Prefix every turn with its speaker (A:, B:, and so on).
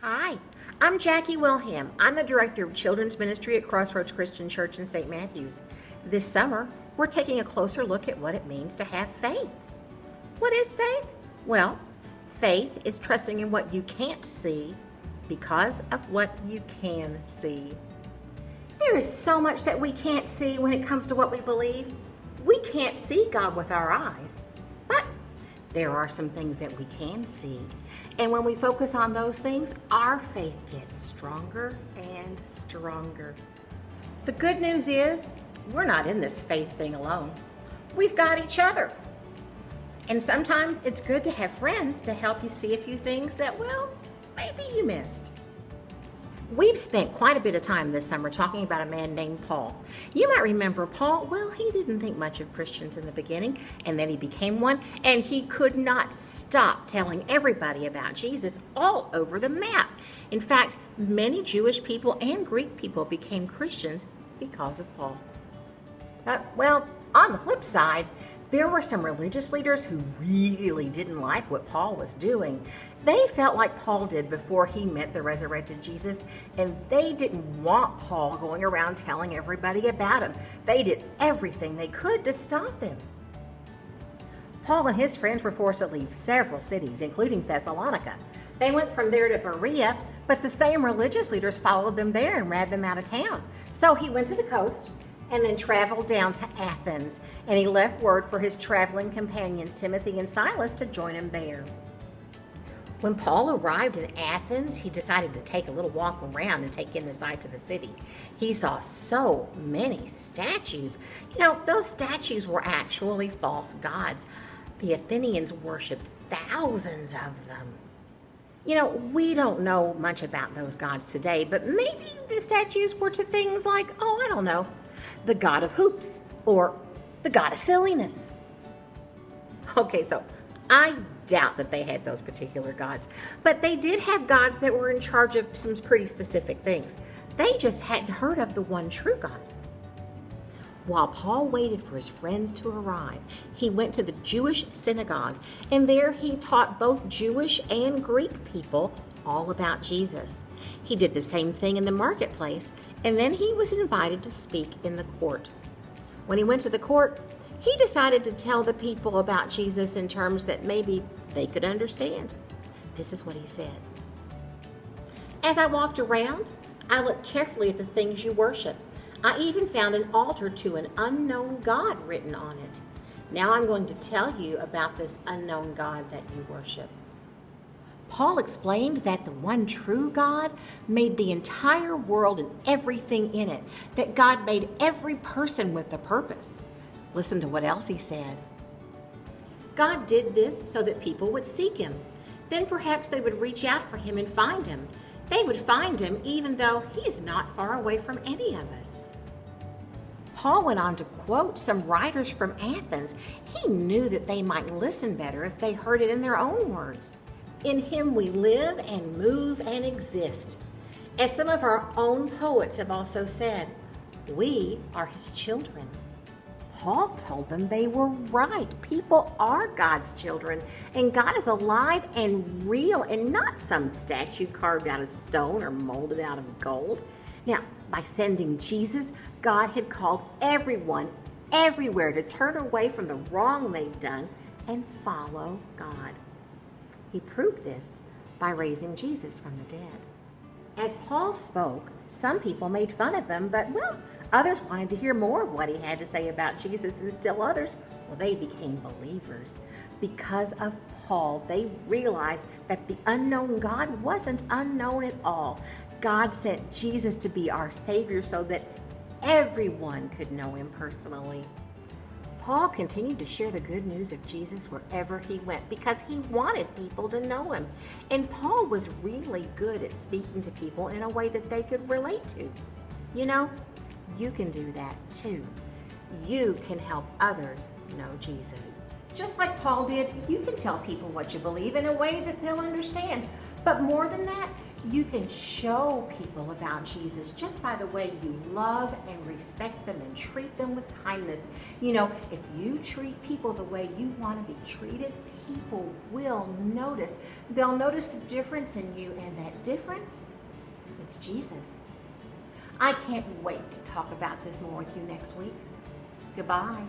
A: Hi, I'm Jackie Wilhelm. I'm the Director of Children's Ministry at Crossroads Christian Church in St. Matthews. This summer, we're taking a closer look at what it means to have faith. What is faith? Well, faith is trusting in what you can't see because of what you can see. There is so much that we can't see when it comes to what we believe. We can't see God with our eyes, but there are some things that we can see. And when we focus on those things, our faith gets stronger and stronger. The good news is, we're not in this faith thing alone. We've got each other. And sometimes it's good to have friends to help you see a few things that, well, maybe you missed. We've spent quite a bit of time this summer talking about a man named Paul. You might remember Paul. Well, he didn't think much of Christians in the beginning, and then he became one, and he could not stop telling everybody about Jesus all over the map. In fact, many Jewish people and Greek people became Christians because of Paul. Well, on the flip side, there were some religious leaders who really didn't like what Paul was doing. They felt like Paul did before he met the resurrected Jesus, and they didn't want Paul going around telling everybody about him. They did everything they could to stop him. Paul and his friends were forced to leave several cities, including Thessalonica. They went from there to Berea, but the same religious leaders followed them there and ran them out of town. So he went to the coast and then traveled down to Athens, and he left word for his traveling companions, Timothy and Silas, to join him there. When Paul arrived in Athens, he decided to take a little walk around and take in the sights of the city. He saw so many statues. Those statues were actually false gods. The Athenians worshipped thousands of them. We don't know much about those gods today, but maybe the statues were to things like, the god of hoops or the god of silliness. Okay, so I doubt that they had those particular gods, but they did have gods that were in charge of some pretty specific things. They just hadn't heard of the one true God. While Paul waited for his friends to arrive, he went to the Jewish synagogue, and there he taught both Jewish and Greek people all about Jesus. He did the same thing in the marketplace, and then he was invited to speak in the court. When he went to the court, he decided to tell the people about Jesus in terms that maybe they could understand. This is what he said. As I walked around, I looked carefully at the things you worship. I even found an altar to an unknown God written on it. Now I'm going to tell you about this unknown God that you worship. Paul explained that the one true God made the entire world and everything in it, that God made every person with a purpose. Listen to what else he said. God did this so that people would seek him. Then perhaps they would reach out for him and find him. They would find him even though he is not far away from any of us. Paul went on to quote some writers from Athens. He knew that they might listen better if they heard it in their own words. In him we live and move and exist. As some of our own poets have also said, we are his children. Paul told them they were right. People are God's children, and God is alive and real and not some statue carved out of stone or molded out of gold. Now, by sending Jesus, God had called everyone, everywhere, to turn away from the wrong they've done and follow God. He proved this by raising Jesus from the dead. As Paul spoke, some people made fun of him, but, others wanted to hear more of what he had to say about Jesus, and still others, they became believers. Because of Paul, they realized that the unknown God wasn't unknown at all. God sent Jesus to be our Savior so that everyone could know him personally. Paul continued to share the good news of Jesus wherever he went because he wanted people to know him. And Paul was really good at speaking to people in a way that they could relate to. You can do that too. You can help others know Jesus. Just like Paul did, you can tell people what you believe in a way that they'll understand. But more than that, you can show people about Jesus just by the way you love and respect them and treat them with kindness. If you treat people the way you want to be treated, people will notice. They'll notice the difference in you, and that difference, it's Jesus. I can't wait to talk about this more with you next week. Goodbye.